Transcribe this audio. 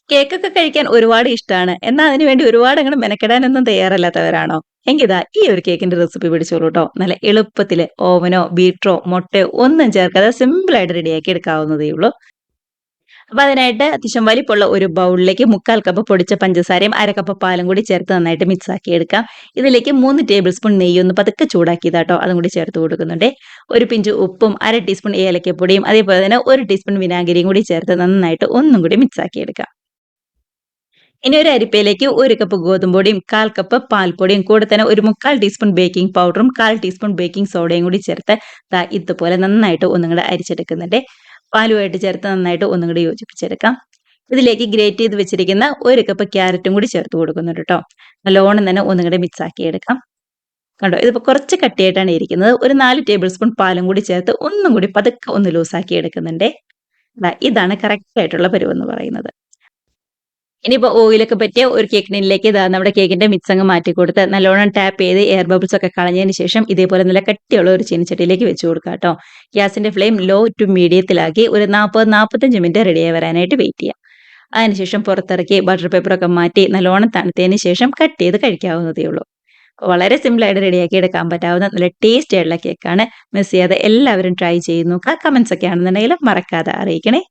കേക്കൊക്കെ കഴിക്കാൻ ഒരുപാട് ഇഷ്ടാണ്. എന്നാ അതിന് വേണ്ടി ഒരുപാട് അങ്ങട് മെനക്കെടാനൊന്നും തയ്യാറല്ലാത്തവരാണോ? എങ്കിദാ ഈ ഒരു കേക്കിന്റെ റെസിപ്പി പിടിച്ചോളൂട്ടോ. നല്ല എളുപ്പത്തില് ഓവനോ, ബീറ്ററോ, മുട്ടയോ ഒന്നും ചേർക്കാതെ സിമ്പിളായിട്ട് റെഡിയാക്കി എടുക്കാവുന്നതേ ഉള്ളൂ. അപ്പൊ അതിനായിട്ട് അത്യാവശ്യം വലിപ്പമുള്ള ഒരു ബൗളിലേക്ക് 1/4 കപ്പ് പൊടിച്ച പഞ്ചസാരയും 1/2 കപ്പ് പാലും കൂടി ചേർത്ത് നന്നായിട്ട് മിക്സ് ആക്കി എടുക്കാം. ഇതിലേക്ക് 3 ടേബിൾ സ്പൂൺ നെയ്യൊന്ന് പതുക്കെ ചൂടാക്കിയതാട്ടോ അതും കൂടി ചേർത്ത് കൊടുക്കുന്നുണ്ടേ. ഒരു പിഞ്ച് ഉപ്പും 1/2 ടീസ്പൂൺ ഏലക്കപ്പൊടിയും അതേപോലെ തന്നെ 1 ടീസ്പൂൺ വിനാഗിരിയും കൂടി ചേർത്ത് നന്നായിട്ട് ഒന്നും കൂടി മിക്സ് ആക്കി എടുക്കാം. ഇനി ഒരു അരിപ്പയിലേക്ക് 1 കപ്പ് ഗോതമ്പ് പൊടിയും 1/4 കപ്പ് പാൽപ്പൊടിയും കൂടെ തന്നെ ഒരു 1/4 ടീസ്പൂൺ ബേക്കിംഗ് പൗഡറും 1/4 ടീസ്പൂൺ ബേക്കിംഗ് സോഡയും കൂടി ചേർത്ത് ഇതുപോലെ നന്നായിട്ട് ഒന്നും കൂടെ അരിച്ചെടുക്കുന്നുണ്ട്. പാലുമായിട്ട് ചേർത്ത് നന്നായിട്ട് ഒന്നും കൂടി യോജിപ്പിച്ചെടുക്കാം. ഇതിലേക്ക് ഗ്രേറ്റ് ചെയ്ത് വെച്ചിരിക്കുന്ന 1 കപ്പ് ക്യാരറ്റും കൂടി ചേർത്ത് കൊടുക്കുന്നുണ്ട് ട്ടോ. നല്ലോണം തന്നെ ഒന്നും കൂടെ മിക്സ് ആക്കി എടുക്കാം. കണ്ടോ ഇതിപ്പോ കുറച്ച് കട്ടിയായിട്ടാണ് ഇരിക്കുന്നത്. ഒരു 4 ടേബിൾ സ്പൂൺ പാലും കൂടി ചേർത്ത് ഒന്നും കൂടി പതുക്കെ ഒന്ന് ലൂസാക്കി എടുക്കുന്നുണ്ടേ. ഇതാണ് കറക്റ്റ് ആയിട്ടുള്ള പരുവെന്ന് പറയുന്നത്. ഇനിയിപ്പോ ഓയിലൊക്കെ പറ്റിയ ഒരു കേക്ക് ടിന്നിലേക്ക് നമ്മുടെ കേക്കിന്റെ മിക്സ് അങ്ങ് മാറ്റി കൊടുത്ത് നല്ലോണം ടാപ്പ് ചെയ്ത് എയർ ബബിൾസ് ഒക്കെ കളഞ്ഞതിന് ശേഷം ഇതേപോലെ നല്ല കട്ടിയുള്ള ഒരു ചീനച്ചട്ടിയിലേക്ക് വെച്ച് കൊടുക്കുക കേട്ടോ. ഗ്യാസിന്റെ ഫ്ലെയിം ലോ ടു മീഡിയത്തിലാക്കി ഒരു 40-45 മിനിറ്റ് റെഡിയായി വരാനായിട്ട് വെയിറ്റ് ചെയ്യാം. അതിനുശേഷം പുറത്തിറക്കി ബട്ടർ പേപ്പറൊക്കെ മാറ്റി നല്ലോണം തണുത്തതിന് ശേഷം കട്ട് ചെയ്ത് കഴിക്കാവുന്നതേ ഉള്ളൂ. വളരെ സിമ്പിളായിട്ട് റെഡിയാക്കി എടുക്കാൻ പറ്റാവുന്ന നല്ല ടേസ്റ്റി ആയിട്ടുള്ള കേക്കാണ്. മിസ് ചെയ്യാതെ എല്ലാവരും ട്രൈ ചെയ്ത് നോക്കുക. കമന്റ്സ് ഒക്കെ ആണെന്നുണ്ടെങ്കിൽ മറക്കാതെ അറിയിക്കണേ.